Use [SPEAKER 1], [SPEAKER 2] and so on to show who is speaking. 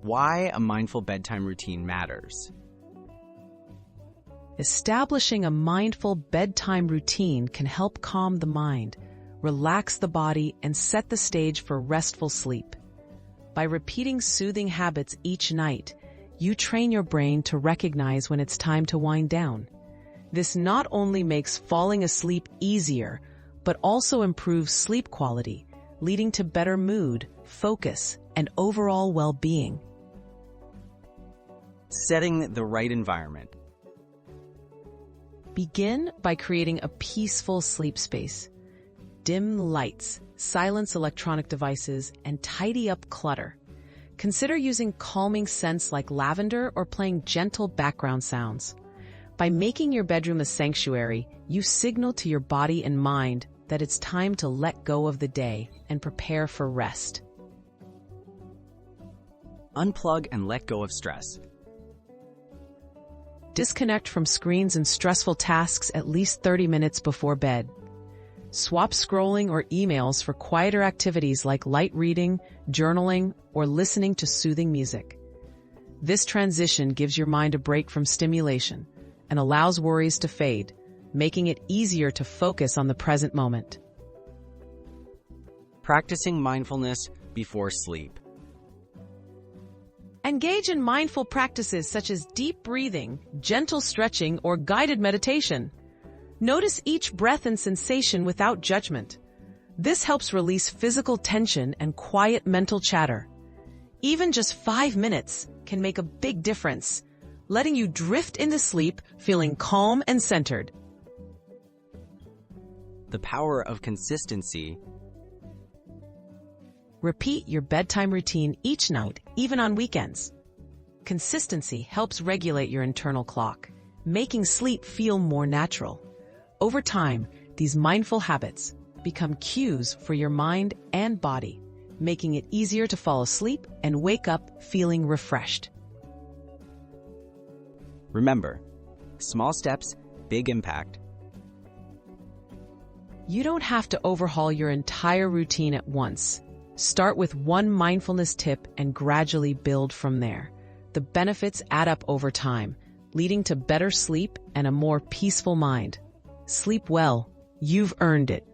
[SPEAKER 1] Why a mindful bedtime routine matters.
[SPEAKER 2] Establishing a mindful bedtime routine can help calm the mind, relax the body, and set the stage for restful sleep. By repeating soothing habits each night, you train your brain to recognize when it's time to wind down. This not only makes falling asleep easier, but also improves sleep quality, leading to better mood, focus, and overall well-being.
[SPEAKER 1] Setting the right environment.
[SPEAKER 2] Begin by creating a peaceful sleep space. Dim lights, silence electronic devices, and tidy up clutter. Consider using calming scents like lavender or playing gentle background sounds. By making your bedroom a sanctuary, you signal to your body and mind that it's time to let go of the day and prepare for rest.
[SPEAKER 1] Unplug and let go of stress.
[SPEAKER 2] Disconnect from screens and stressful tasks at least 30 minutes before bed. Swap scrolling or emails for quieter activities like light reading, journaling, or listening to soothing music. This transition gives your mind a break from stimulation and allows worries to fade, making it easier to focus on the present moment.
[SPEAKER 1] Practicing mindfulness before sleep.
[SPEAKER 2] Engage in mindful practices such as deep breathing, gentle stretching, or guided meditation. Notice each breath and sensation without judgment. This helps release physical tension and quiet mental chatter. Even just 5 minutes can make a big difference, letting you drift into sleep feeling calm and centered.
[SPEAKER 1] The power of consistency.
[SPEAKER 2] Repeat your bedtime routine each night, even on weekends. Consistency helps regulate your internal clock, making sleep feel more natural. Over time, these mindful habits become cues for your mind and body, making it easier to fall asleep and wake up feeling refreshed.
[SPEAKER 1] Remember, small steps, big impact.
[SPEAKER 2] You don't have to overhaul your entire routine at once. Start with one mindfulness tip and gradually build from there. The benefits add up over time, leading to better sleep and a more peaceful mind. Sleep well. You've earned it.